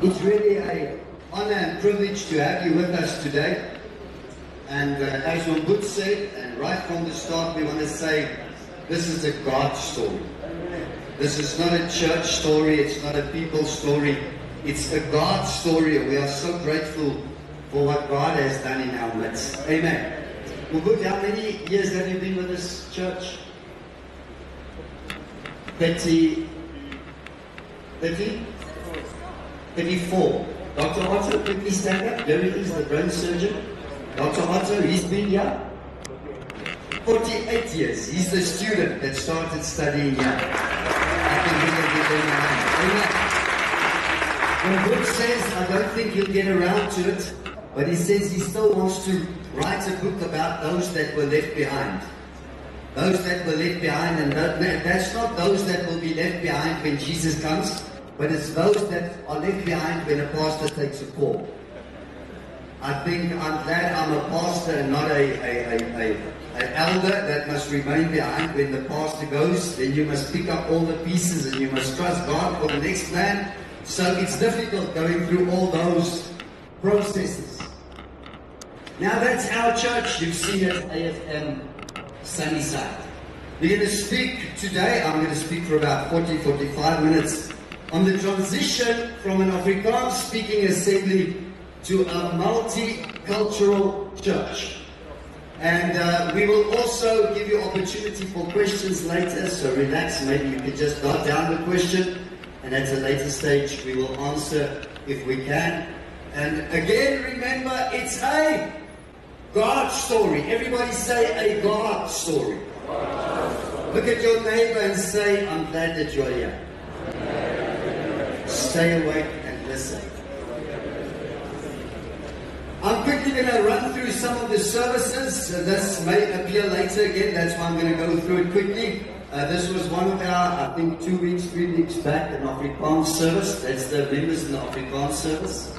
It's really an honor and privilege to have you with us today. And as Wombut said, and right from the start, we want to say, this is a God story. This is not a church story, it's not a people story, it's a God story, and we are so grateful for what God has done in our midst. Amen. Wombut, how many years have you been with this church? 30? 34. Dr. Otto, quickly stand up. There he is, the brain surgeon. Dr. Otto, he's been here 48 years. He's the student that started studying here. I think we can give him a hand. Amen. When Wood says, I don't think he'll get around to it, but he says he still wants to write a book about those that were left behind. Those that were left behind, and that's not those that will be left behind when Jesus comes, but it's those that are left behind when a pastor takes a call. I think I'm glad I'm a pastor and not an elder that must remain behind. When the pastor goes, then you must pick up all the pieces and you must trust God for the next man. So it's difficult going through all those processes. Now that's our church. You've seen it, AFM Sunnyside. We're going to speak today, I'm going to speak for about 40-45 minutes on the transition from an Afrikaans speaking assembly to a multicultural church. And we will also give you opportunity for questions later, so relax, maybe you can just jot down the question, and at a later stage we will answer if we can. And again, remember, it's a God story. Everybody say a God story. Look at your neighbor and say, I'm glad that you're here. Stay awake and listen. I'm quickly going to run through some of the services. This may appear later again, that's why I'm going to go through it quickly. This was one of our, I think 2 weeks, 3 weeks back, an Afrikaans service. That's the members in the Afrikaans service.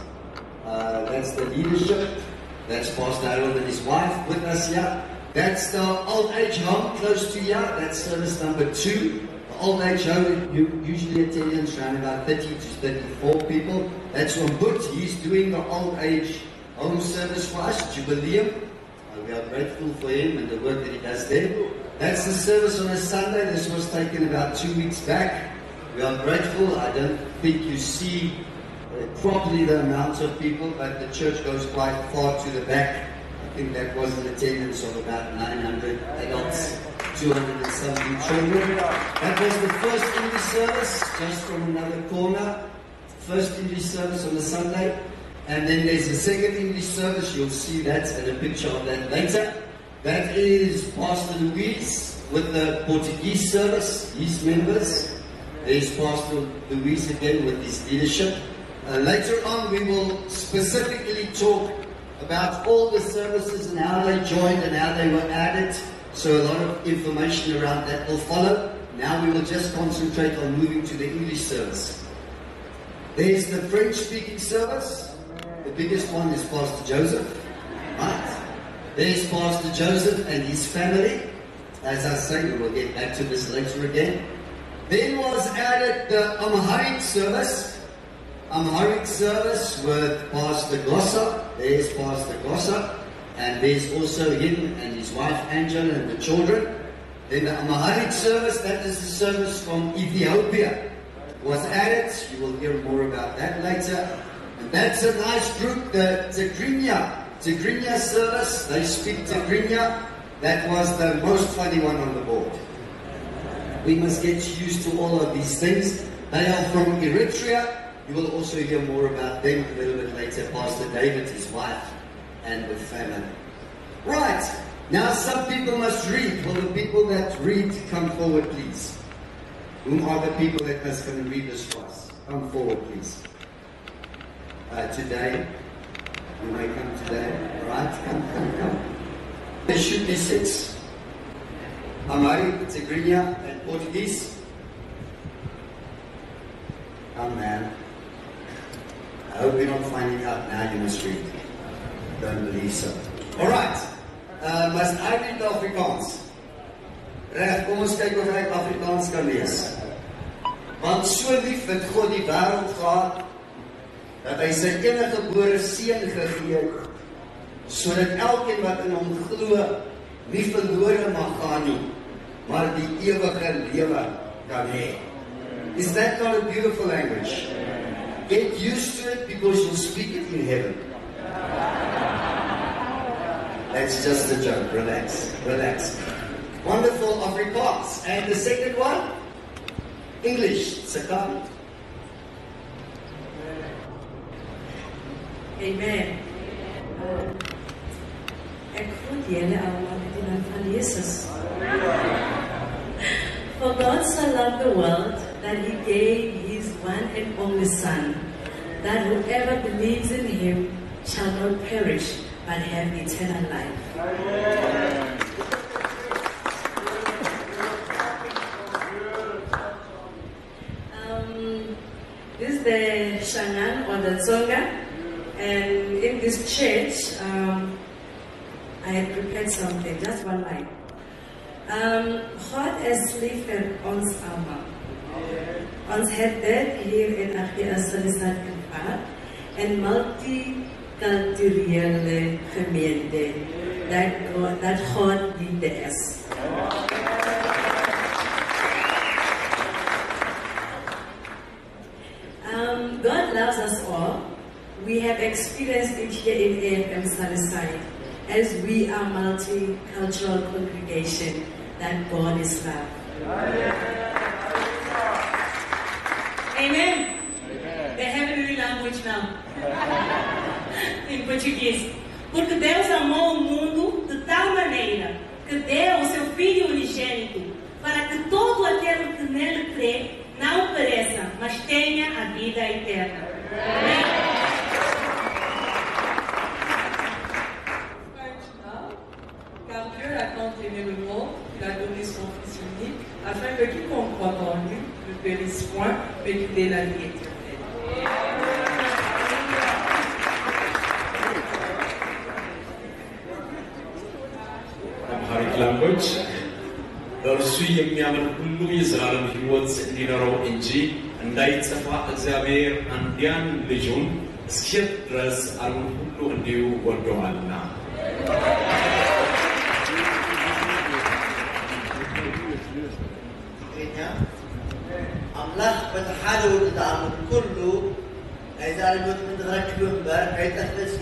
That's the leadership. That's Pastor Harold and his wife with us here. That's the old age home close to here. That's service number 2. The old age home usually attends around about 30 to 34 people. That's Wombut. He's doing the old age home service for us, Jubileum. We are grateful for him and the work that he does there. That's the service on a Sunday. This was taken about 2 weeks back. We are grateful. I don't think you see properly the amount of people, but the church goes quite far to the back. I think that was an attendance of about 900 adults, 200 and something children. That was the first English service, just from another corner. First English service on a Sunday. And then there's a second English service. You'll see that and a picture of that later. That is Pastor Luis with the Portuguese service, his members. There's Pastor Luis again with his leadership. Later on, we will specifically talk about all the services and how they joined and how they were added. So a lot of information around that will follow. Now we will just concentrate on moving to the English service. There's the French-speaking service. The biggest one is Pastor Joseph. Right? There's Pastor Joseph and his family. As I say, we will get back to this later again. Then was added the Amharic service. Amharic service with Pastor Gossa. There's Pastor Gossa. And there's also him and his wife Angela and the children. Then the Amharic service, that is the service from Ethiopia, was added. You will hear more about that later. And that's a nice group, the Tigrinya service. They speak Tigrinya. That was the most funny one on the board. We must get used to all of these things. They are from Eritrea. You will also hear more about them a little bit later. Pastor David, his wife, and the family. Right, now some people must read. Will the people that read come forward, please? Whom are the people that must come and read this for us? Come forward, please. Today, you may come today. Right, come. There should be 6. Amharic, Tigrinya, and Portuguese. Come, man. I hope you're not finding out now you must read. Don't believe so. Alright. Must I read the Afrikaans? Reg, kom ons kyk of ek Afrikaans kan lees. Want so lief het God die wêreld gehad, dat hy sy enige gebore seun gegee het, sodat elkeen wat in hom glo, nie verlore mag gaan nie, maar die ewige lewe kan hê. Is that not a beautiful language? Get used to it because you'll speak it in heaven. That's just a joke. Relax, relax. Wonderful Afrikaans. And the second one? English. Sakami. Amen. Ek groet julle almal in die naam van Jesus. For God so loved the world that He gave His one and only Son, that whoever believes in Him shall not perish but have eternal life. This is the Shangan or the Tsonga, and in this church, I had prepared something, just one line. God is lief vir ons almal. Ons het dit hier in Agri-Asalisat ervaar, en multiculturele gemeente, dat God liefde is. God loves us all. We have experienced it here in AFM Saliside, as we are multicultural congregation, that God is love. Amen. The heavenly language now. Em português. Porque Deus amou o mundo de tal maneira que deu o seu Filho unigênito, para que todo aquele que nele crê não pereça, mas tenha a vida eterna. Amém. Car Dieu a tant aimé le monde qu'il a donné son Fils unique, afin que quiconque croit en lui ne périsse point, mais qu'il ait la vie éternelle. Amharic language. እርሱ የሚያምን ሁሉ የዘላለም ሕይወት እንዲኖረው እንጂ እንዳይጠፋ እግዚአብሔር አንድያን ልጁን እስኪሰጥ ድረስ ዓለሙን ሁሉ እንዲሁ ወዶአልና። አምላክ በተሓደው ለዓለም ሁሉ አይዛል ሞት ምድራችሁ እንበር ከይተፈሲ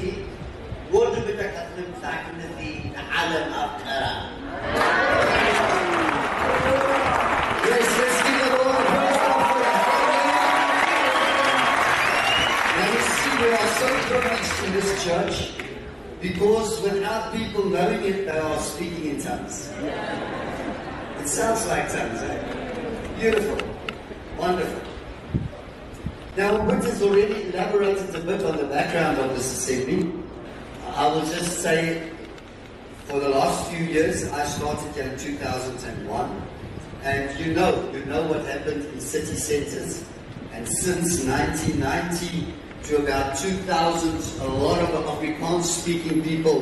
ወድ በተከተለ ሳክነቲ ዓለም አፍቀራ Yes, let's give the Lord a praise offering. Now you see, we are so privileged in this church because without people knowing it, they are speaking in tongues. It sounds like tongues, eh? Beautiful. Wonderful. Now, Whit has already elaborated a bit on the background of this assembly. I will just say, for the last few years, I started here in 2001. And you know what happened in city centers. And since 1990 to about 2000, a lot of Afrikaans-speaking people,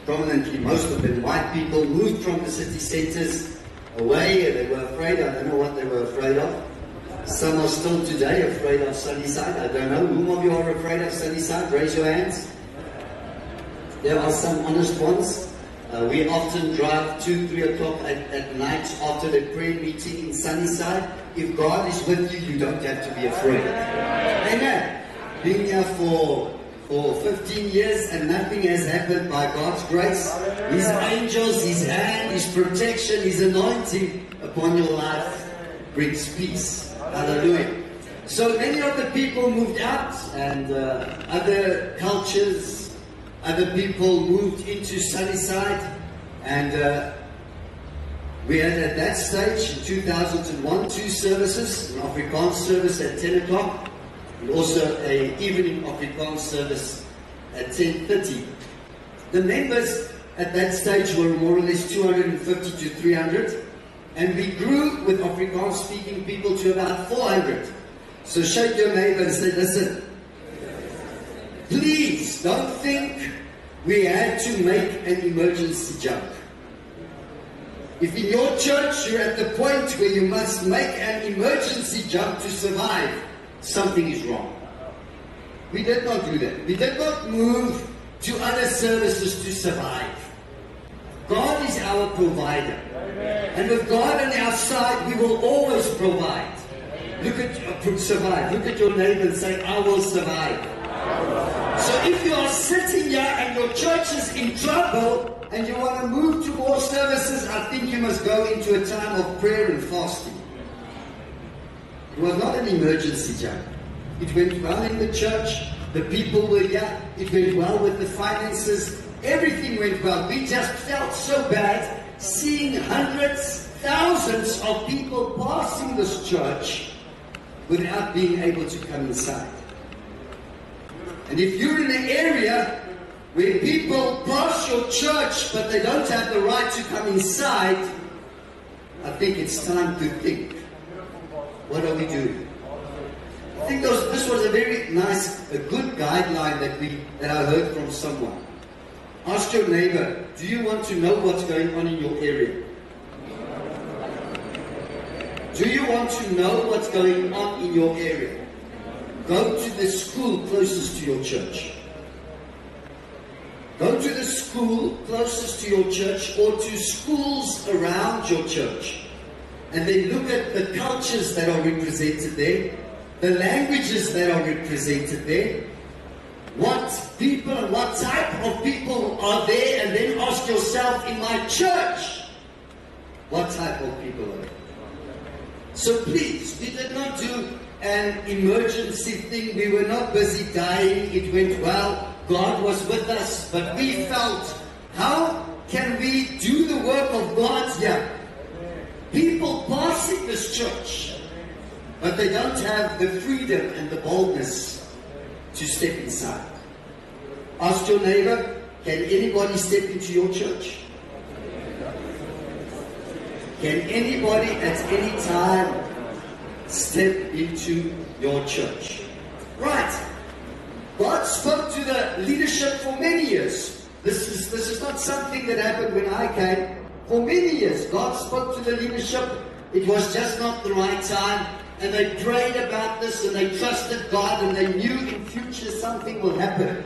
prominently most of them white people, moved from the city centers away. They were afraid. I don't know what they were afraid of. Some are still today afraid of Sunnyside. I don't know. Whom of you are afraid of Sunnyside? Raise your hands. There are some honest ones. We often drive 2-3 o'clock at night after the prayer meeting in Sunnyside. If God is with you, you don't have to be afraid. Amen. Been here for 15 years and nothing has happened by God's grace. His angels, His hand, His protection, His anointing upon your life brings peace. Hallelujah. So many of the people moved out and other cultures, other people moved into Sunnyside, and we had at that stage in 2001 2 services, an Afrikaans service at 10 o'clock and also an evening Afrikaans service at 10:30. The members at that stage were more or less 250 to 300, and we grew with Afrikaans speaking people to about 400. So shake your neighbor and say, listen, please don't think we had to make an emergency jump. If in your church you're at the point where you must make an emergency jump to survive, something is wrong. We did not do that. We did not move to other services to survive. God is our provider. And with God on our side, we will always provide. Survive. Look at your neighbor and say, I will survive. So if you are sitting here and your church is in trouble and you want to move to more services, I think you must go into a time of prayer and fasting. It was not an emergency jump. It went well in the church. The people were here. It went well with the finances. Everything went well. We just felt so bad seeing hundreds, thousands of people passing this church without being able to come inside. And if you're in an area where people pass your church but they don't have the right to come inside, I think it's time to think, what are we doing? I think this was a very nice, a good guideline that I heard from someone. Ask your neighbor, do you want to know what's going on in your area? Do you want to know what's going on in your area? Go to the school closest to your church. Go to the school closest to your church or to schools around your church. And then look at the cultures that are represented there, the languages that are represented there, what people and what type of people are there, and then ask yourself, in my church, what type of people are there? So please, we did not do an emergency thing. We were not busy dying. It went well. God was with us. But we felt, how can we do the work of God here? People passing this church, but they don't have the freedom and the boldness to step inside. Ask your neighbor, can anybody step into your church? Can anybody at any time step into your church? Right. God spoke to the leadership for many years. This is not something that happened when I came. For many years, God spoke to the leadership. It was just not the right time. And they prayed about this and they trusted God and they knew in future something will happen.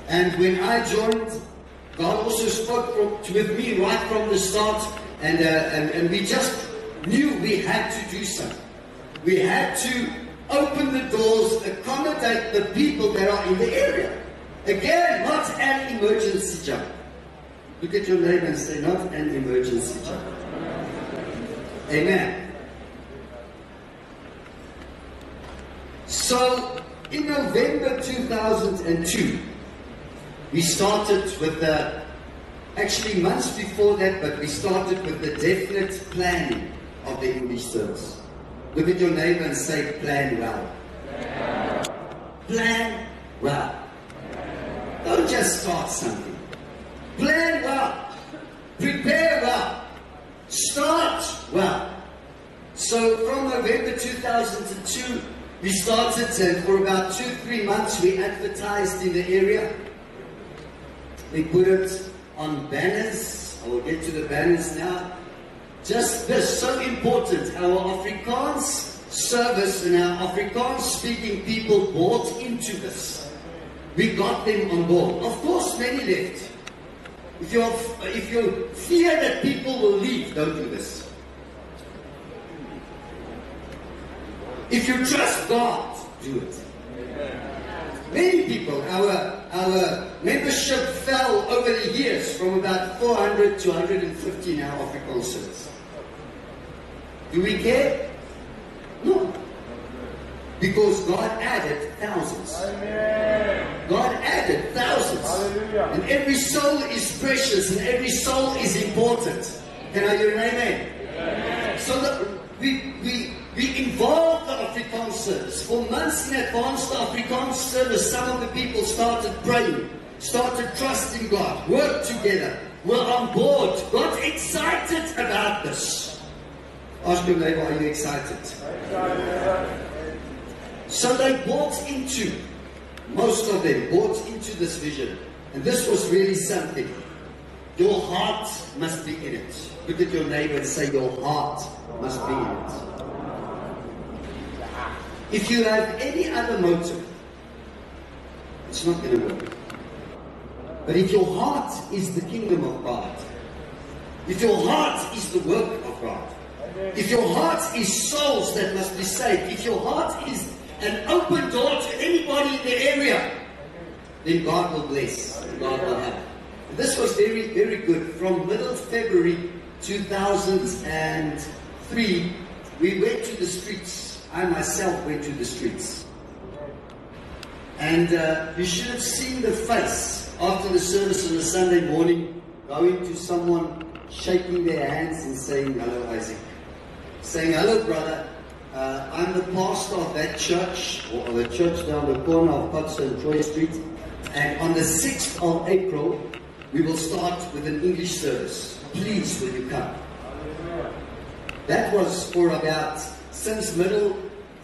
And when I joined, God also spoke with me right from the start. And we just knew we had to do something. We had to open the doors, accommodate the people that are in the area. Again, not an emergency jump. Look at your neighbor and say, not an emergency jump. Amen. So, in November 2002, we started with the, actually months before that, but we started with the definite planning of the English service. Look at your neighbor and say, plan well. Plan well. Don't just start something. Plan well. Prepare well. Start well. So from November 2002, we started, and for about 2-3 months we advertised in the area. We put it on banners. I will get to the banners now. Just this, so important. Our Afrikaans service and our Afrikaans speaking people bought into this. We got them on board. Of course, many left. If you fear that people will leave, don't do this. If you trust God, do it. Many people, our membership fell over the years from about 400 to 150 in our Afrikaans service. Do we care? No. Because God added thousands. God added thousands. And every soul is precious and every soul is important. Can I hear an amen? So that we involved the Afrikaans service. For months in advance, the Afrikaans service, some of the people started praying, started trusting God, worked together, were on board, got excited about this. Ask your neighbor, are you excited? So they bought into, most of them bought into this vision. And this was really something. Your heart must be in it. Look at your neighbor and say, your heart must be in it. If you have any other motive, it's not going to work. But if your heart is the kingdom of God, if your heart is the work of God, if your heart is souls that must be saved, if your heart is an open door to anybody in the area, then God will bless, God will help. This was very, very good. From middle February 2003, we went to the streets. I myself went to the streets. And you should have seen the face after the service on a Sunday morning, going to someone, shaking their hands and saying, "Hello, Isaac." Saying, "Hello, brother. I'm the pastor of that church, or the church down the corner of Potts and Troy Street. And on the 6th of April, we will start with an English service. Please, will you come?" That was for about, since middle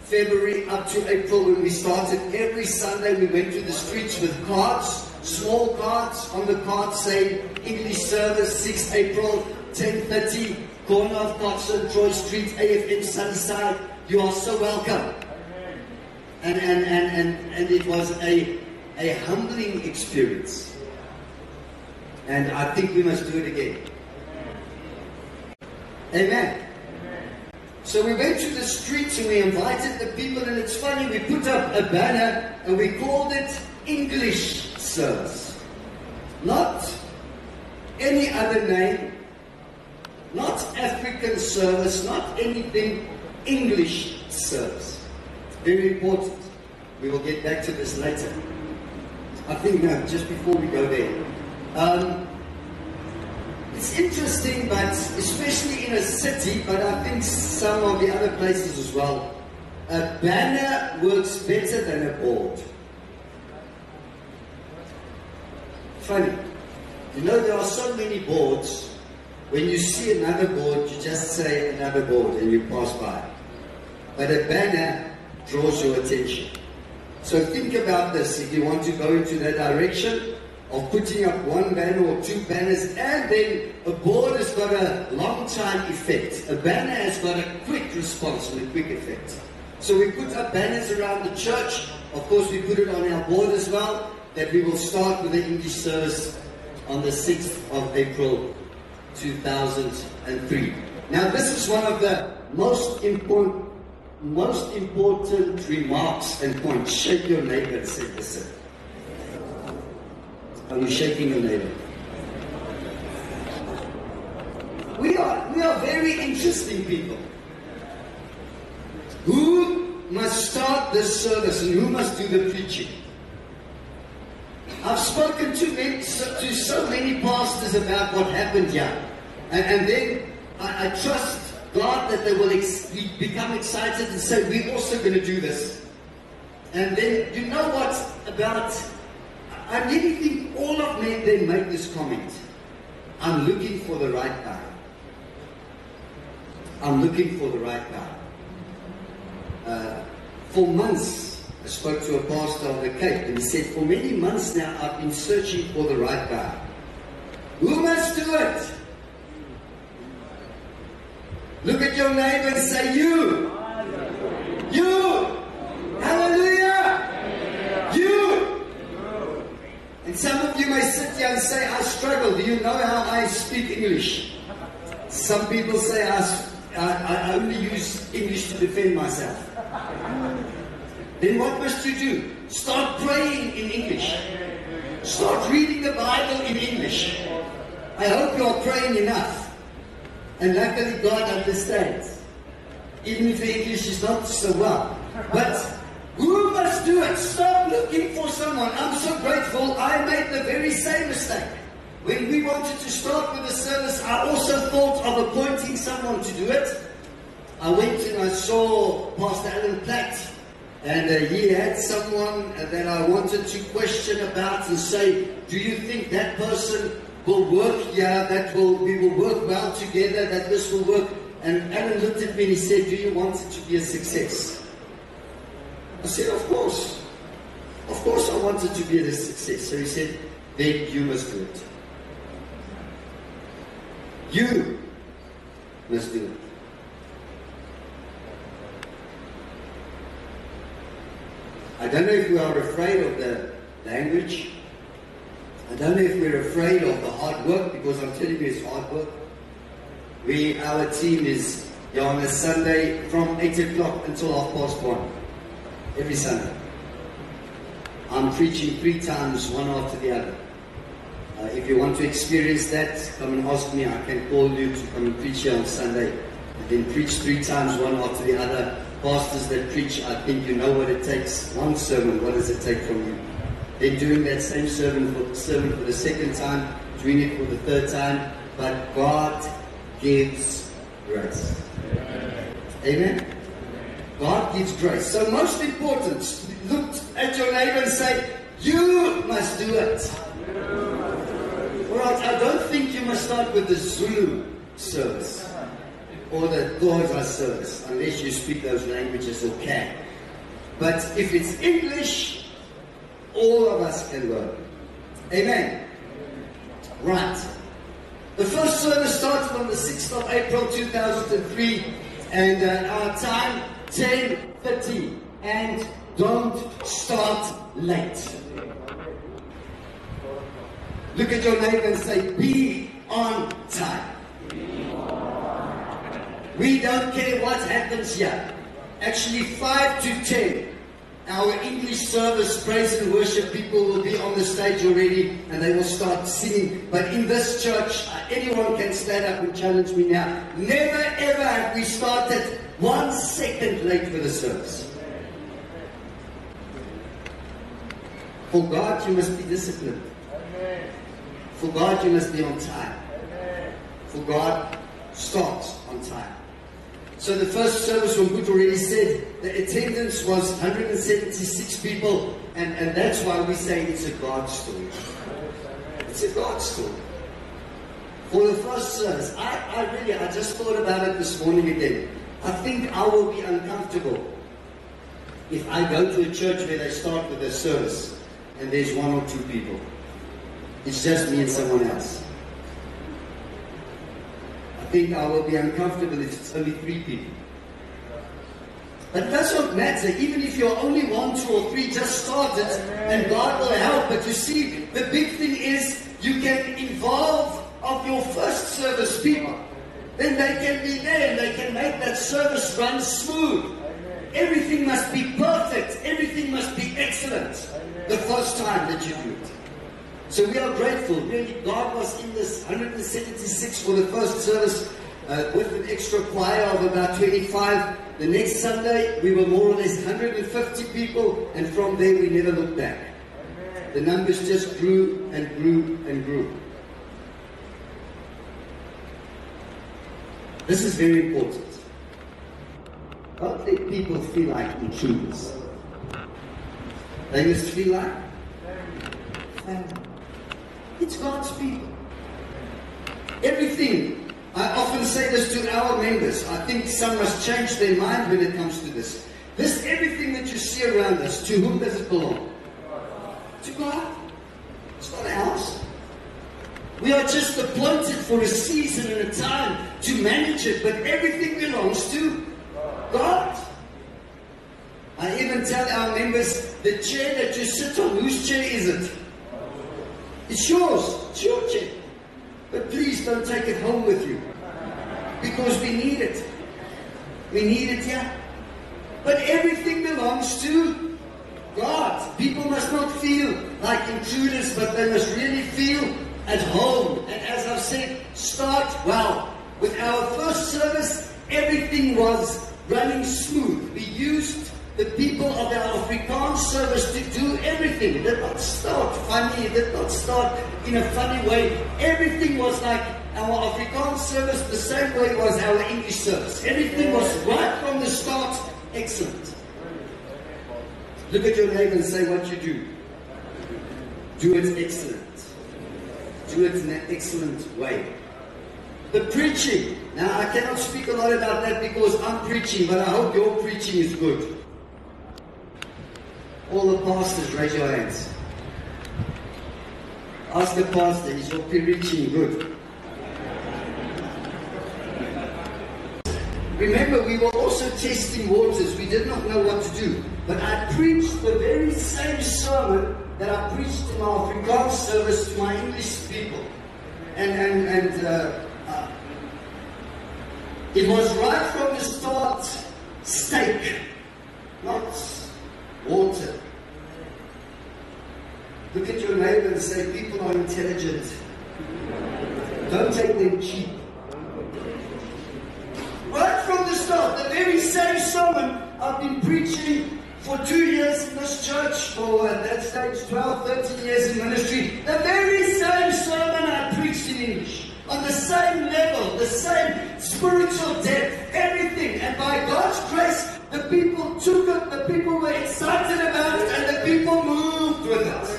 February up to April when we started. Every Sunday we went to the streets with cards, small cards. On the cards saying, "English service, 6th April, 10:30, corner of Potts and Troy Street, AFM Sunnyside. You are so welcome." And it was a humbling experience. And I think we must do it again. Amen. So we went to the streets and we invited the people, and it's funny, we put up a banner and we called it English service. Not any other name, not African service, not anything, English service. Very important. We will get back to this later. I think now, just before we go there, it's interesting, but especially in a city, but I think some of the other places as well, a banner works better than a board. Funny. You know, there are so many boards. When you see another board, you just say another board and you pass by. But a banner draws your attention. So think about this. If you want to go into that direction of putting up one banner or two banners, and then a board has got a long time effect. A banner has got a quick response and a quick effect. So we put up banners around the church. Of course, we put it on our board as well, that we will start with the English service on the 6th of April 2003. Now, this is one of the most important remarks and points. Shake your neighbor and say, "Listen." Are you shaking your neighbor? We are very interesting people. Who must start this service and who must do the preaching? I've spoken to so many pastors about what happened here. And then I trust God that they will become excited and say, "We're also going to do this." And then, you know what about, I really think all of them make this comment. "I'm looking for the right guy. I'm looking for the right guy." For months, I spoke to a pastor of the Cape, and he said, "For many months now, I've been searching for the right guy. Who must do it?" Look at your neighbor and say, "You." You. Hallelujah. You. And some of you may sit here and say, "I struggle. Do you know how I speak English?" Some people say, I only use English to defend myself. Then what must you do? Start praying in English. Start reading the Bible in English. I hope you're praying enough. And luckily God understands. Even if the English is not so well. But who must do it? Stop looking for someone. I'm so grateful. I made the very same mistake. When we wanted to start with the service, I also thought of appointing someone to do it. I went and I saw Pastor Alan Platt, and he had someone that I wanted to question about and say, "Do you think that person will work here, we will work well together, that this will work?" And Alan looked at me and he said, "Do you want it to be a success?" I said, "Of course. Of course I want it to be a success." So he said, "Then you must do it. You must do it." I don't know if you are afraid of the language. I don't know if we're afraid of the hard work, because I'm telling you it's hard work. Our team is here on a Sunday from 8 o'clock until 1:30, every Sunday. I'm preaching 3 times, one after the other. If you want to experience that, come and ask me. I can call you to come and preach here on Sunday. And then preach 3 times, one after the other. Pastors that preach, I think you know what it takes. One sermon, what does it take from you? Then doing that same sermon for the second time, doing it for the 3rd time. But God gives grace. Amen? God gives grace. So most important, look at your neighbor and say, you must do it. Alright, I don't think you must start with the Zulu service or the Xhosa service, unless you speak those languages or can. But if it's English, all of us can learn. Amen? Right. The first service started on the 6th of April 2003, and our time 10:30. And don't start late. Look at your neighbor and say, be on time. We don't care what happens here. Actually, 5 to 10, our English service, praise and worship people will be on the stage already, and they will start singing. But in this church, anyone can stand up and challenge me now. Never ever have we started 1 second late for the service. For God, you must be disciplined. For God, you must be on time. For God, start on time. So the first service, when Boet already said, the attendance was 176 people, and that's why we say it's a God story. It's a God story. For the first service, I just thought about it this morning again. I think I will be uncomfortable if I go to a church where they start with a service and there's 1 or 2 people. It's just me and someone else. I think I will be uncomfortable if it's only 3 people. But that's not matter. Even if you're only 1, 2 or 3, just start it and God will help. But you see, the big thing is you can involve of your first service people. Then they can be there and they can make that service run smooth. Everything must be perfect. Everything must be excellent the first time that you do it. So we are grateful. Really, God was in this 176 for the first service with an extra choir of about 25. The next Sunday, we were more or less 150 people, and from there we never looked back. The numbers just grew and grew and grew. This is very important. Don't let people feel like intruders. They must feel like family. It's God's people. Everything. I often say this to our members. I think some must change their mind when it comes to this. Everything that you see around us, to whom does it belong? To God. It's not ours. We are just appointed for a season and a time to manage it, but everything belongs to God. I even tell our members, the chair that you sit on, whose chair is it? It's yours. It's your chair. But please don't take it home with you, because we need it. We need it here. But everything belongs to God. People must not feel like intruders, but they must really feel at home. And as I've said, start well. With our first service, everything was running smooth. We used the people of our Afrikaans service to do everything. It did not start funny. It did not start in a funny way. Everything was like our Afrikaans service, the same way was our English service. Everything was right from the start excellent. Look at your neighbor and say what you do. Do it excellent. Do it in an excellent way. The preaching. Now, I cannot speak a lot about that because I'm preaching, but I hope your preaching is good. All the pastors, raise your hands. Ask the pastor, is your preaching good? Remember, we were also testing waters. We did not know what to do. But I preached the very same sermon sermon that I preached in my Afrikaans service to my English people. It was right from the start, steak, not water. Look at your neighbor and say, people are intelligent. Don't take them cheap. Right from the start, the very same sermon I've been preaching for 2 years in this church, for at that stage 12, 13 years in ministry. The very same sermon I preached in English, on the same level, the same spiritual depth, everything. And by God's grace, the people took it, the people were excited about it, and the people moved with it.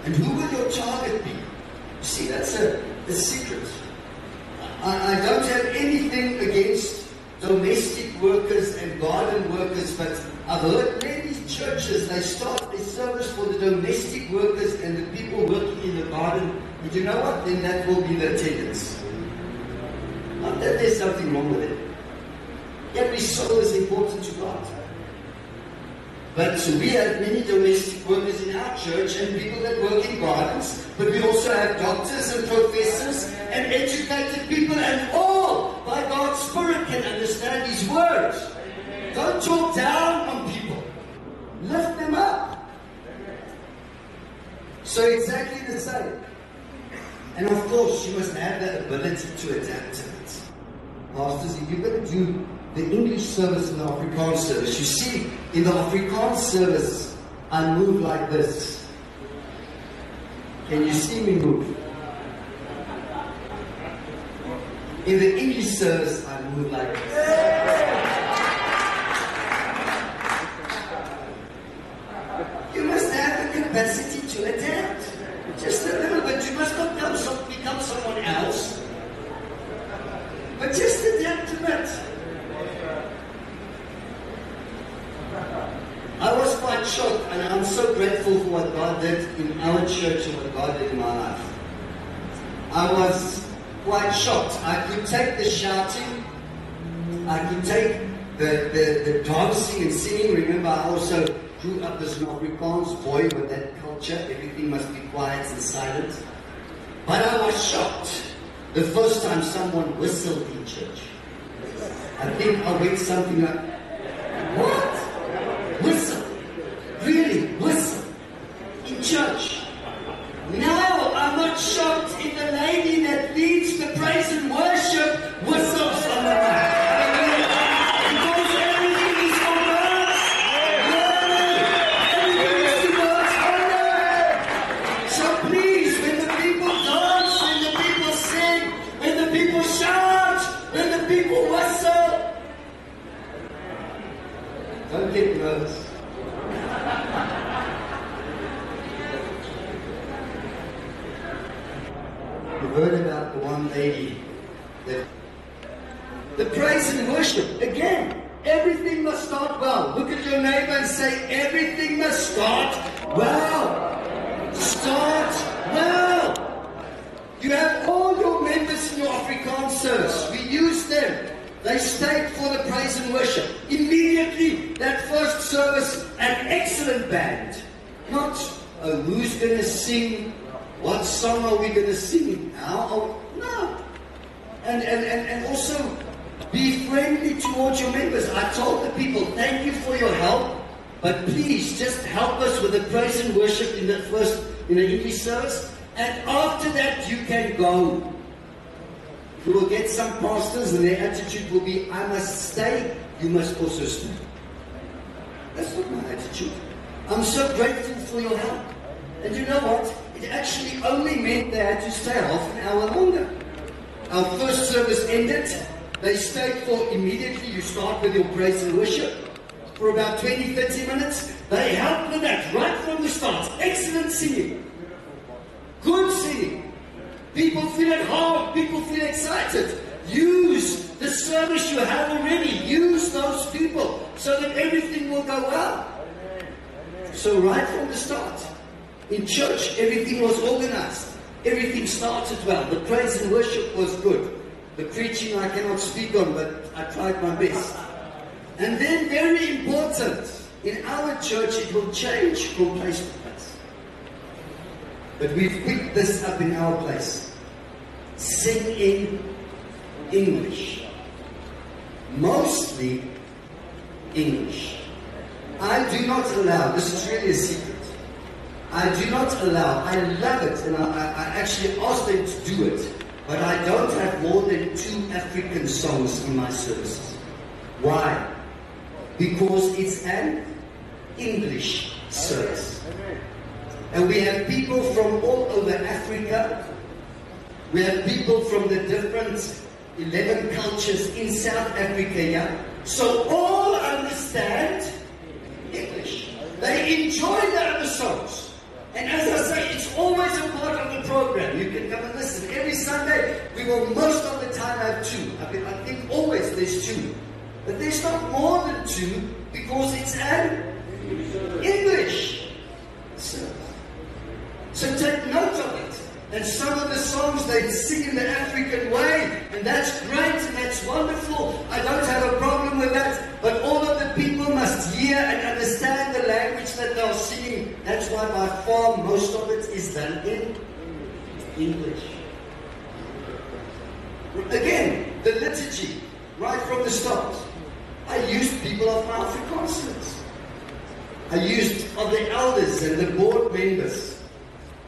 And who will your target be? See, that's a secret. I don't have anything against domestic workers and garden workers, but I've heard many churches, they start a service for the domestic workers and the people working in the garden. And you know what? Then that will be the attendance. Not that there's something wrong with it. Every soul is important to God. But we have many domestic workers in our church and people that work in gardens, but we also have doctors and professors and educated people, and all by God's Spirit can understand His words. Don't talk down on people. Lift them up. So exactly the same. And of course, you must have the ability to adapt to it. Pastors, if you're going to do the English service and the Afrikaans service, you see, in the Afrikaans service, I move like this. Can you see me move? In the English service, I move like this. You must have the capacity to adapt. Just a little bit. You must not become someone else. But just adapt to it. I was quite shocked, and I'm so grateful for what God did in our church and what God did in my life. I was quite shocked. I could take the shouting, I could take the dancing and singing. Remember, I also grew up as an Afrikaans boy with that culture. Everything must be quiet and silent. But I was shocked the first time someone whistled in church. I think I went something like, what? Whistle? Really? Whistle? In church? No, I'm not shocked if the lady that leads the praise and worship whistles on the mic. Because everything is for God's glory. Everything is to God's honor. So please, when the people dance, when the people sing, when the people shout, when the people whistle, don't get nervous. You've heard about the one lady that the praise and worship, again, everything must start well. Look at your neighbor and say, everything must start well. Start well. You have all your members in your Afrikaans service. We use them. They stayed for the praise and worship. Immediately, that first service, an excellent band. Not who's going to sing, what song are we going to sing now? No. And also, be friendly towards your members. I told the people, thank you for your help, but please just help us with the praise and worship in the English service. And after that, you can go. You will get some pastors and their attitude will be, I must stay, you must also stay. That's not my attitude. I'm so grateful for your help. And you know what? It actually only meant they had to stay half an hour longer. Our first service ended. They stayed for immediately. You start with your praise and worship for about 20, 30 minutes. They helped with that right from the start. Excellent singing. Good singing. People feel at home. People feel excited. Use the service you have already. Use those people so that everything will go well. So right from the start, in church, everything was organized. Everything started well. The praise and worship was good. The preaching I cannot speak on, but I tried my best. And then, very important, important. In our church, it will change from place to place. But we've picked this up in our place. Sing in English. Mostly English. I do not allow, this is really a secret. I do not allow, I love it, and I actually ask them to do it, but I don't have more than 2 African songs in my services. Why? Because it's an English service. And we have people from all over Africa. We have people from the different 11 cultures in South Africa, yeah? So all understand English. They enjoy the other songs. And as I say, it's always a part of the program. You can come and listen. Every Sunday, we will most of the time have 2. I think always there's 2. But there's not more than 2 because it's an English service. So take note of it. And some of the songs they sing in the African way, and that's great and that's wonderful. I don't have a problem with that. But all of the people must hear and understand the language that they're singing. That's why by far most of it is done in English. Again, the liturgy, right from the start. I used people of my Afrikaners. I used of the elders and the board members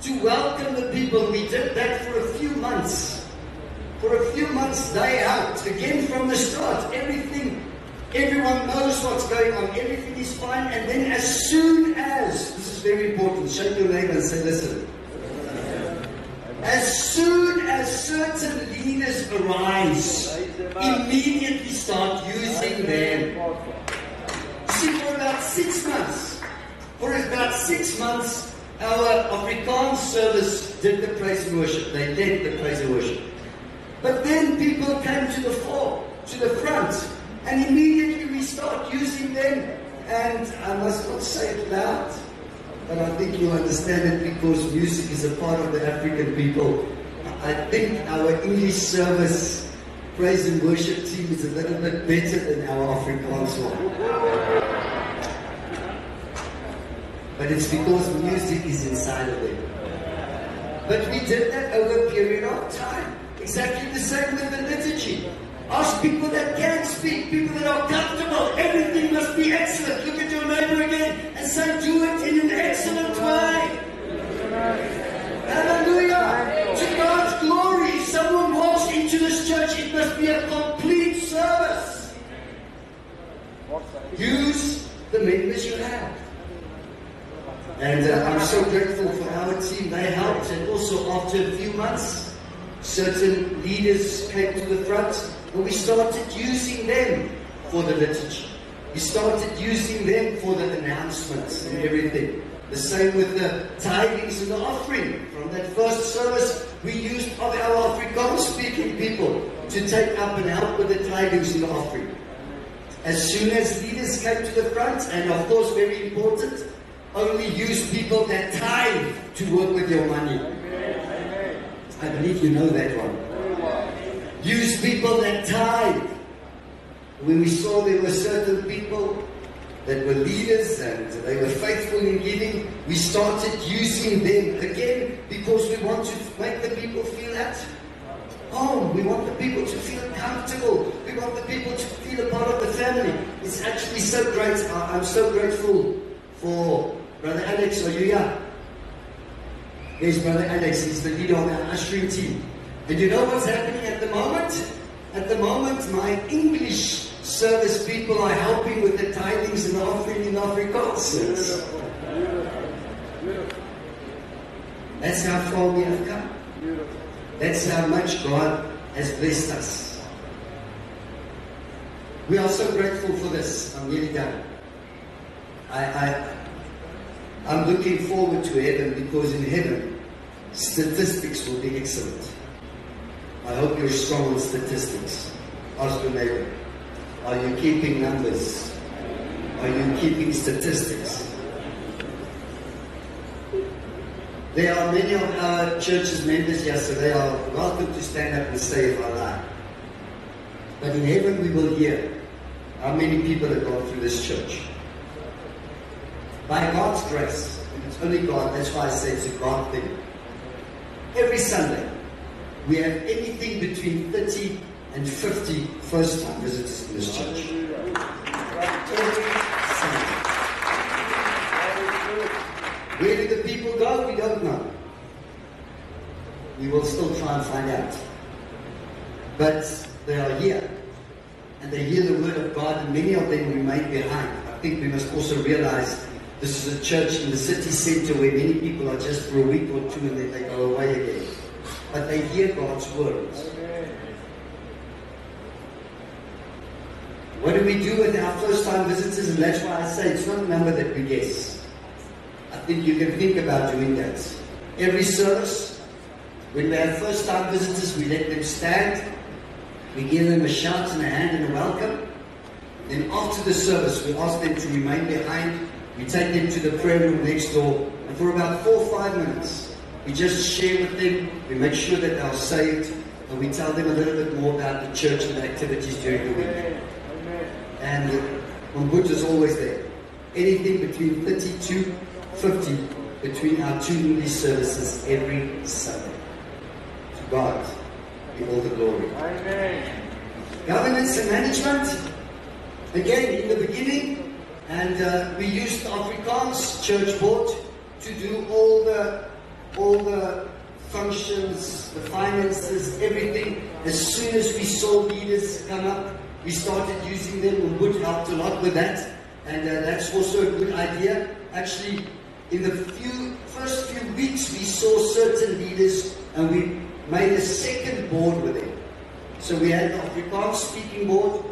to welcome the people. We did that for a few months. For a few months, day out. Again, from the start, everyone knows what's going on. Everything is fine. And then as soon as, this is very important, shake your neighbor and say, listen. As soon as certain leaders arise, immediately start using them. See, for about 6 months, our Afrikaans service did the praise and worship. They led the praise and worship. But then people came to the fore, to the front, and immediately we start using them. And I must not say it loud, but I think you'll understand it because music is a part of the African people. I think our English service praise and worship team is a little bit better than our Afrikaans one. But it's because music is inside of them. But we did that over a period of time. Exactly the same with the liturgy. Ask people that can speak, people that are comfortable. Everything must be excellent. Look at your neighbor again and say, do it in an excellent way. Hallelujah. To God's glory. If someone walks into this church, it must be a complete service. Use the members you have. And I'm so grateful for our team. They helped. And also after a few months, certain leaders came to the front. And we started using them for the liturgy. We started using them for the announcements and everything. The same with the tithings and the offering. From that first service, we used of our Afrikaans-speaking people to take up and help with the tithings and the offering. As soon as leaders came to the front, and of course very important, only use people that tithe to work with your money. I believe you know that one. Use people that tithe. When we saw there were certain people that were leaders and they were faithful in giving, we started using them again because we want to make the people feel at home. We want the people to feel comfortable. We want the people to feel a part of the family. It's actually so great. I'm so grateful for Brother Alex. Are you here? There's Brother Alex. He's the leader of our ushering team. And you know what's happening at the moment? At the moment, my English service people are helping with the tithings and the offering in Afrikaans. That's how far we have come. That's how much God has blessed us. We are so grateful for this. I'm nearly done. I'm looking forward to heaven because in heaven, statistics will be excellent. I hope you're strong on statistics. Ask your neighbor, are you keeping numbers? Are you keeping statistics? There are many of our church's members here, so they are welcome to stand up and say if I lie. But in heaven we will hear how many people have gone through this church. by God's grace, and it's only God, that's why I say it's a God thing. Every Sunday, we have anything between 30 and 50 first-time visitors in this church. Every Sunday. Where do the people go? We don't know. We will still try and find out. But they are here. And they hear the word of God, and many of them remain behind. I think we must also realize this is a church in the city center where many people are just for a week or two and then they go away again. But they hear God's words. What do we do with our first-time visitors? And that's why I say it's not a number that we guess. I think you can think about doing that. Every service, when we have first-time visitors, we let them stand. We give them a shout and a hand and a welcome. Then after the service, we ask them to remain behind. We take them to the prayer room next door. And for about 4 or 5 minutes, we just share with them. We make sure that they are saved. And we tell them a little bit more about the church and the activities during the week. And Mbut is always there. Anything between 30 to 50 between our 2 English services every Sunday. To God be all the glory. Amen. Governance and management. Again, in the beginning, and we used the Afrikaans church board to do all the functions, the finances, everything. As soon as we saw leaders come up, we started using them. Mbut helped a lot with that, and that's also a good idea. Actually, in the first few weeks, we saw certain leaders, and we made a second board with them. So we had the Afrikaans speaking board,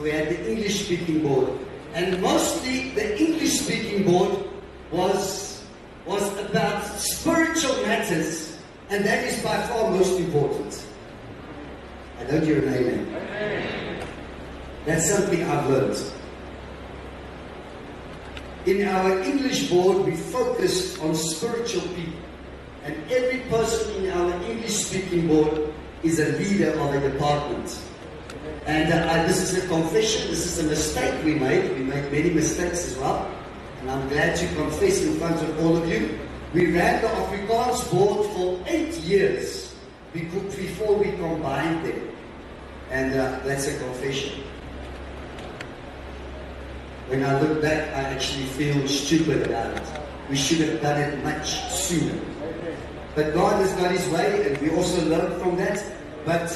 we had the English speaking board, and mostly the English speaking board was about spiritual matters, and that is by far most important. I don't hear an amen. That's something I've learned. In our English board, we focused on spiritual people. And every person in our English-speaking board is a leader of a department. And this is a confession, this is a mistake we made. We made many mistakes as well. And I'm glad to confess in front of all of you. We ran the Afrikaans board for 8 years before we combined them. And that's a confession. When I look back, I actually feel stupid about it. We should have done it much sooner. But God has got His way, and we also learn from that. But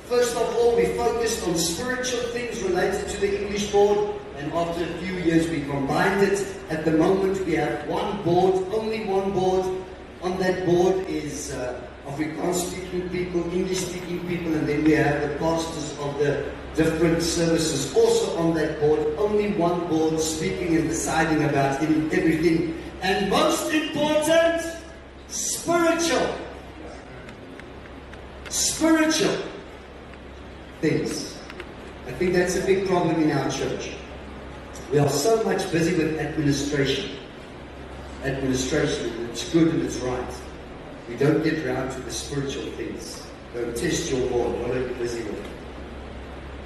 first of all, we focused on spiritual things related to the English board, and after a few years, we combined it. At the moment, we have one board, only one board. On that board is Afrikaans-speaking people, English-speaking people, and then we have the pastors of the different services also on that board. Only one board speaking and deciding about everything. And most important, spiritual things. I think that's a big problem in our church. We are so much busy with administration. Administration, and it's good and it's right. We don't get around to the spiritual things. Don't test your board. What are you busy with?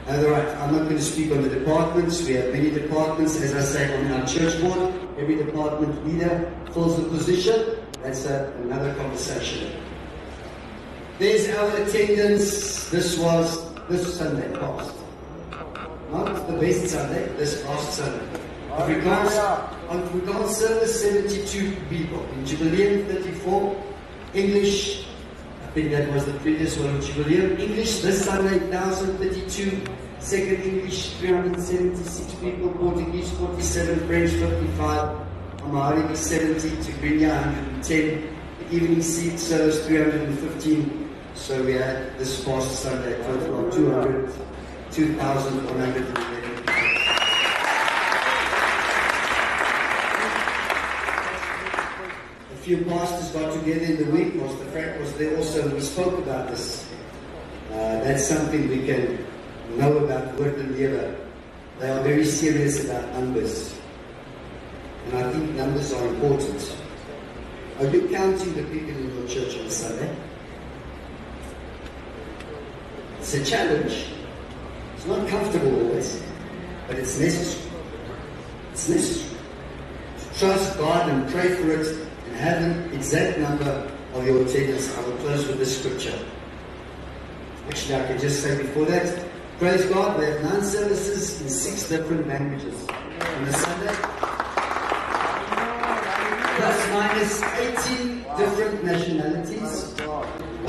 Alright, I'm not going to speak on the departments. We have many departments, as I say, on our church board. Every department leader fills a position. That's another conversation. There's our attendance. This was this Sunday past. Not the best Sunday, this past Sunday. Afrikaans service, 72 people. In Jubileum, 34. English, I think that was the previous one, Jubileum. English, this Sunday, 1,032. Second English, 376 people. Portuguese, 47. French, 55. Amharic, 70. Tigrinya, 110. The evening seat service, 315. So we had this past Sunday, a total of 2,111. A few pastors got together in the week. Pastor Frank was there also, and we spoke about this. That's something we can know about Word and Lewe. They are very serious about numbers. And I think numbers are important. Are you counting the people in your church on Sunday? It's a challenge. It's not comfortable always, but it's necessary. It's necessary. trust God and pray for it and have an exact number of your attendance. I will close with this scripture. Actually, I can just say before that, praise God, we have 9 services in 6 different languages on a Sunday. Plus minus 18 different nationalities.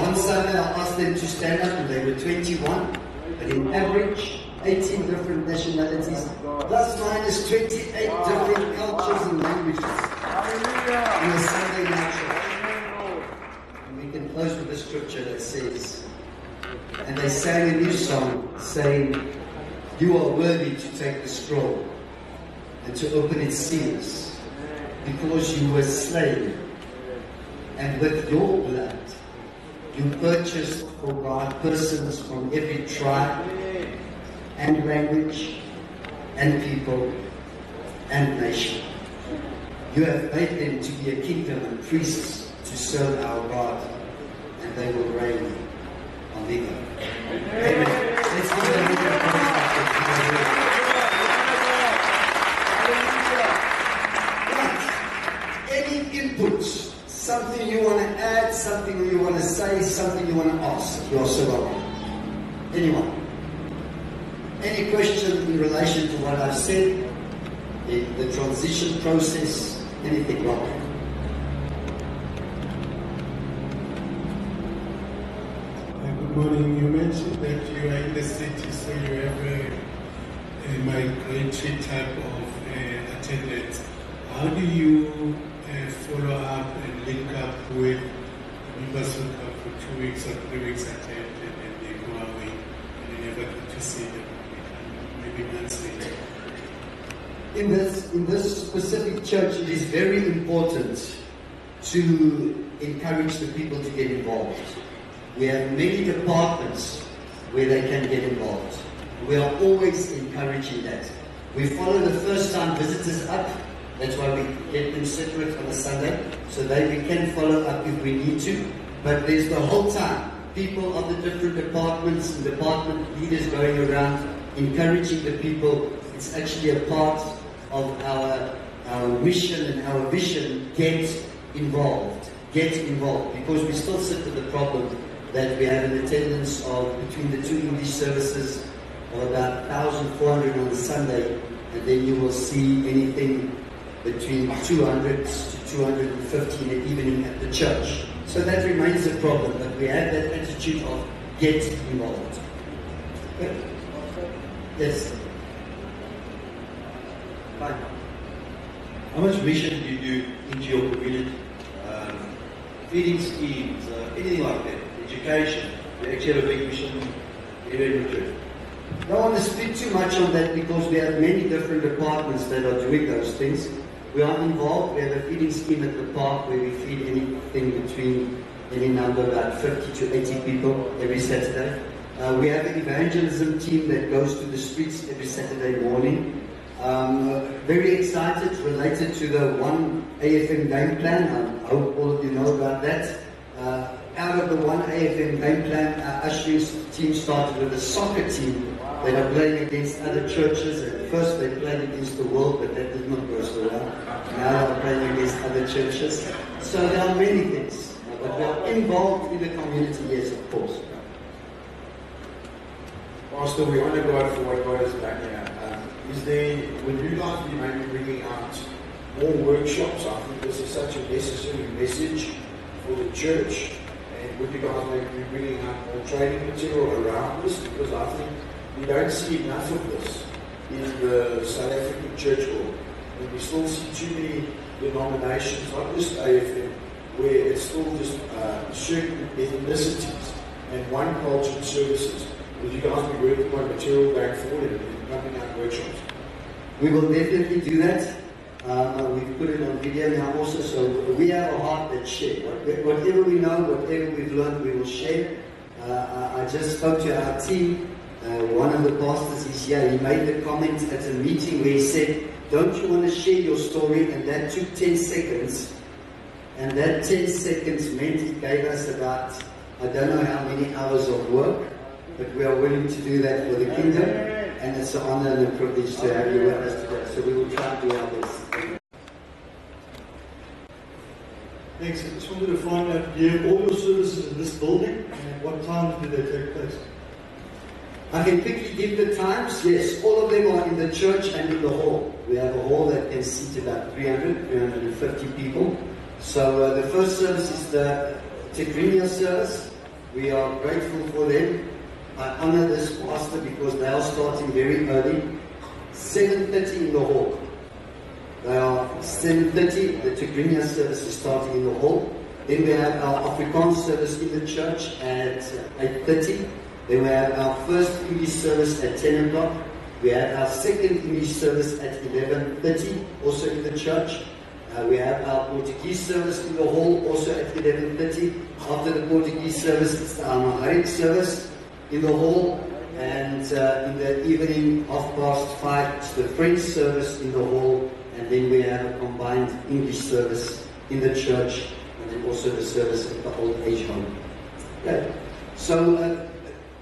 One Sunday I asked them to stand up and they were 21, but in average 18 different nationalities, plus minus 28 different cultures and languages on a Sunday night church. And we can close with a scripture that says, and they sang a new song saying, you are worthy to take the scroll and to open its seals, because you were slain, and with your blood you purchased for God persons from every tribe and language and people and nation. You have made them to be a kingdom and priests to serve our God, and they will reign on the earth. Amen. Let's give them a right. Any input, something you want to add, something you want to say, something you want to ask, you are so welcome. Anyone? Any question in relation to what I've said, in the transition process, anything wrong? Good morning. You mentioned that you are in the city, so you have a migratory type of attendance. How do you follow up and link up with members who come for 2 weeks or 3 weeks attend and then they go away and you never get to see them maybe months later? In this specific church, it is very important to encourage the people to get involved. We have many departments where they can get involved. We are always encouraging that. We follow the first-time visitors up. That's why we get them separate on a Sunday, so that we can follow up if we need to. But there's the whole time people of the different departments and department leaders going around encouraging the people. It's actually a part of our mission and our vision. Get involved. Get involved. Because we still sit with the problem that we have an attendance of between the 2 English services of about 1,400 on a Sunday, and then you will see anything between 200 to 250 in the evening at the church. So that remains a problem, but we have that attitude of get involved. Okay. Yes. Fine. How much mission do you do into your community? Feeding schemes, anything like that? Education? You actually have a big mission in every church. I don't want to speak too much on that because we have many different departments that are doing those things. We are involved. We have a feeding scheme at the park where we feed anything between any number, about 50 to 80 people every Saturday. We have an evangelism team that goes to the streets every Saturday morning. Very excited, related to the One AFM game plan. I hope all of you know about that. Out of the One AFM game plan, our ushering team started with a soccer team that are playing against other churches. At first they played against the world, but that did not go so well. Now they're playing against other churches. So there are many things, but we are involved in the community, yes, of course. Pastor, we honor God for what God has done here. Would you guys be maybe bringing out more workshops? I think this is such a necessary message for the church. And would you guys maybe be bringing out more training material around this? Because I think we don't see enough of this in the South African church world. And we still see too many denominations, not just AFM, where it's still just certain ethnicities and one culture services. Would you guys be working on material going forward and pumping out workshops? We will definitely do that. We've put it on video now also, so we have a heart that shares. Whatever we know, whatever we've learned, we will share. I just spoke to our team. One of the pastors is here. He made the comment at a meeting where he said, don't you want to share your story? And that took 10 seconds. And that 10 seconds meant it gave us about, I don't know how many hours of work, but we are willing to do that for the kingdom. And it's an honor and a privilege to have you with us today. So we will try and do our best. Thanks. I just wanted to find out, do you have all your services in this building, and at what times do they take place? I can quickly give the times. Yes, all of them are in the church and in the hall. We have a hall that can seat about 350 people. So the first service is the Tigrinya service. We are grateful for them. I honor this pastor because they are starting very early. 7:30 in the hall. They are 7:30. The Tigrinya service is starting in the hall. Then we have our Afrikaans service in the church at 8:30. Then we have our first English service at 10 o'clock. We have our second English service at 11:30, also in the church. We have our Portuguese service in the hall, also at 11:30. After the Portuguese service, it's the Amharic service in the hall. And in the evening, 5:30, it's the French service in the hall. And then we have a combined English service in the church, and then also the service at the old age home. Okay. So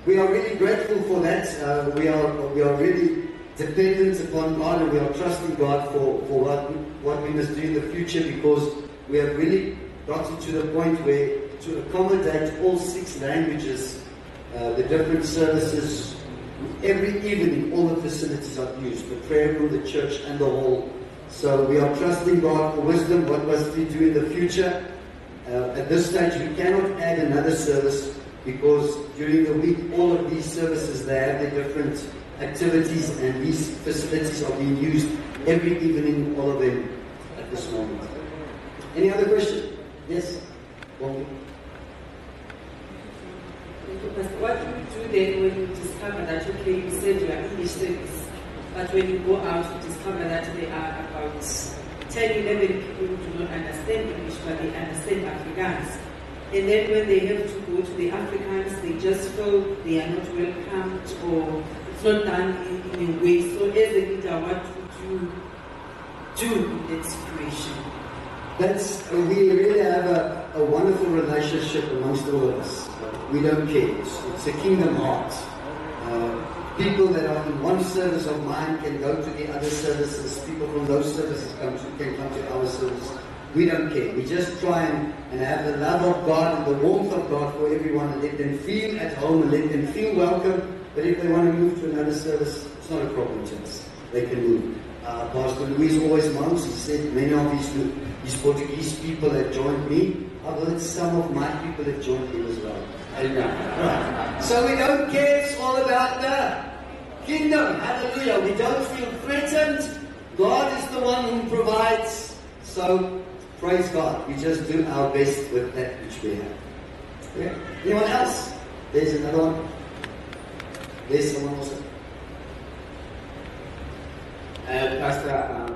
we are really grateful for that. We are really dependent upon God, and we are trusting God for what we must do in the future, because we have really gotten to the point where to accommodate all 6 languages, the different services, every evening all the facilities are used, the prayer room, the church and the hall. So we are trusting God for wisdom, what must we do in the future. At this stage we cannot add another service, because during the week all of these services, they have their different activities, and these facilities are being used every evening, all of them at this moment. Any other question? Yes? Well, what do you do then when you discover that, okay, you said you are English service, but when you go out, you discover that there are about 10, 11 people who do not understand English, but they understand Afrikaans. And then when they have to go to the Afrikaans, they just feel they are not welcomed, or it's not done in a way. So as a leader, what would you do in that situation? We really have a wonderful relationship amongst all of us. We don't care. It's a kingdom heart. People that are in one service of mine can go to the other services. People from those services can come to our service. We don't care. We just try and have the love of God and the warmth of God for everyone, and let them feel at home and let them feel welcome. But if they want to move to another service, it's not a problem to us. They can move. Pastor Luis always moans. He said many of his Portuguese people have joined me. I've heard some of my people have joined him as well. Right. So we don't care. It's all about the kingdom. Hallelujah. We don't feel threatened. God is the one who provides. So praise God. We just do our best with that which we have. Okay. Anyone else? There's another one. There's someone also. Pastor,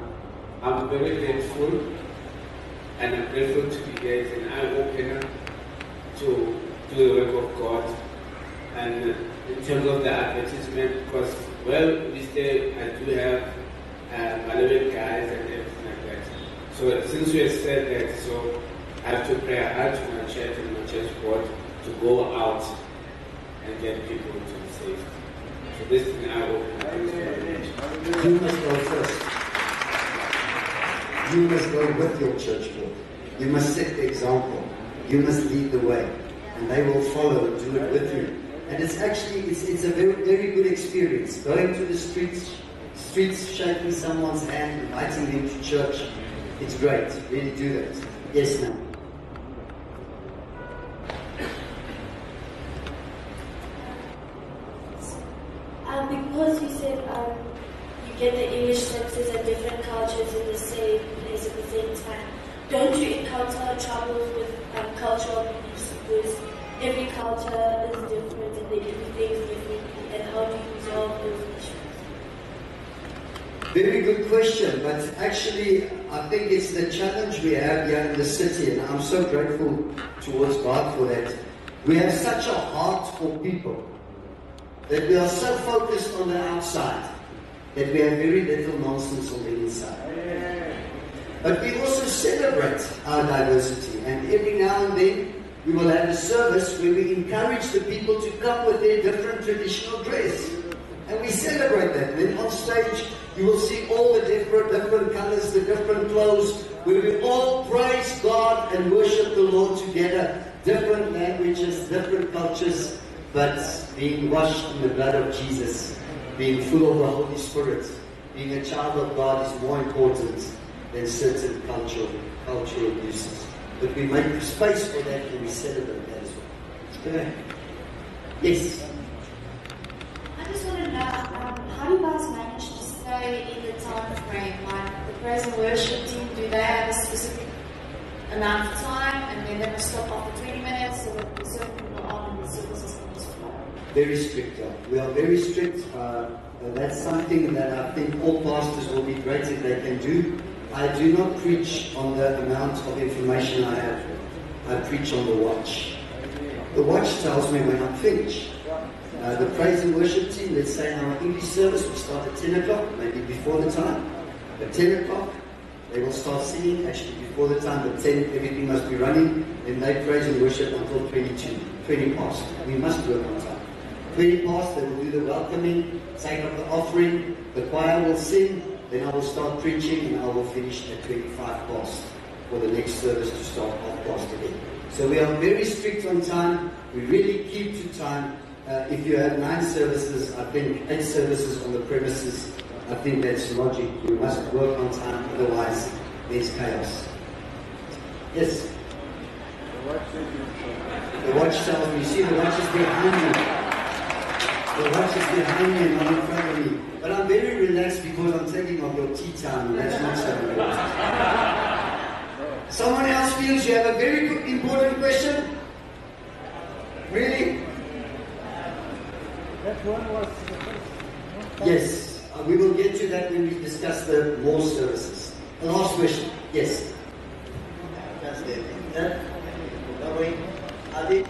I'm very grateful, and I'm grateful to be here as an eye-opener to the work of God. And in terms of the advertisement, because, well, we say I do have 11 guys and everything like that. So since you have said that, so I have to pray hard to my church and my church board to go out and get people to be saved. So this is an eye-opener. You must go first. You must go with your church board. You must set the example. You must lead the way. And they will follow and do it with you. And it's actually, it's a very, very good experience. Going to the streets, shaking someone's hand, inviting them to church. It's great. Really do that. Yes, ma'am. Because you said you get the English services and different cultures in the same place at the same time, don't you encounter troubles with cultural beliefs? Because every culture is different and they do things differently, and how do you resolve those issues? Very good question, but actually I think it's the challenge we have here in the city, and I'm so grateful towards God for that. We have such a heart for people, that we are so focused on the outside that we have very little nonsense on the inside. But we also celebrate our diversity, and every now and then we will have a service where we encourage the people to come with their different traditional dress. And we celebrate that. Then on stage you will see all the different colors, the different clothes, where we all praise God and worship all together, different languages, different cultures, but being washed in the blood of Jesus, being full of the Holy Spirit, being a child of God is more important than certain cultural uses. But we make space for that and we celebrate that as well. Okay. Yes? I just want to know, how do you guys manage to stay in the time frame? Like the praise and worship team, do they have a specific amount of time and then they must stop after 20 minutes so that the certain people are in the services can just flow? Very strict. We are very strict. That's something that I think all pastors will be great if they can do. I do not preach on the amount of information I have. I preach on the watch. The watch tells me when I'm finished. The praise and worship team, let's say our English service will start at 10 o'clock, maybe before the time. At 10 o'clock, they will start singing, actually before the time, but 10, everything must be running. Then they praise and worship until 20 past. We must work on time. 20 past, they will do the welcoming, take up the offering, the choir will sing, then I will start preaching and I will finish at 25 past for the next service to start half past again. So we are very strict on time. We really keep to time. If you have 9 services, I think 8 services on the premises, I think that's logic. You must work on time, otherwise there's chaos. Yes? The watch tells me, you see the watch is behind me. The watch is behind me and not in front of me. But I'm very relaxed because I'm taking off your tea time and that's not so relaxed. Someone else feels you have a very good, important question? Really? That one was the first. Yes. We will get to that when we discuss the more services. The last question. Yes. Just are they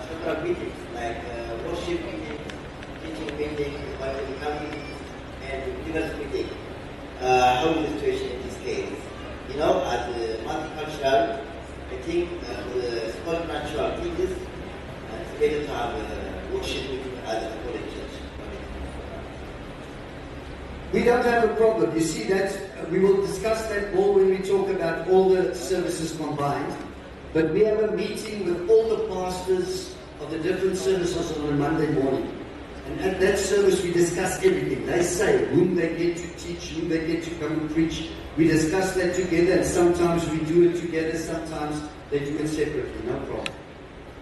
several meetings like worship meeting, teaching meeting, Bible coming, and leaders meeting? How is the situation in this case? You know, as a multicultural, I think the supernatural teachers, it's better to have a worship meeting as a college church. We don't have a problem. You see that we will discuss that more when we talk about all the services combined. But we have a meeting with all the pastors of the different services on a Monday morning. And at that service we discuss everything. They say whom they get to teach, whom they get to come and preach. We discuss that together, and sometimes we do it together, sometimes they do it separately, no problem.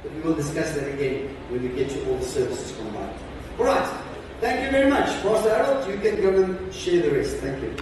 But we will discuss that again when we get to all the services combined. All right. Thank you very much. Pastor Harold, you can go and share the rest. Thank you.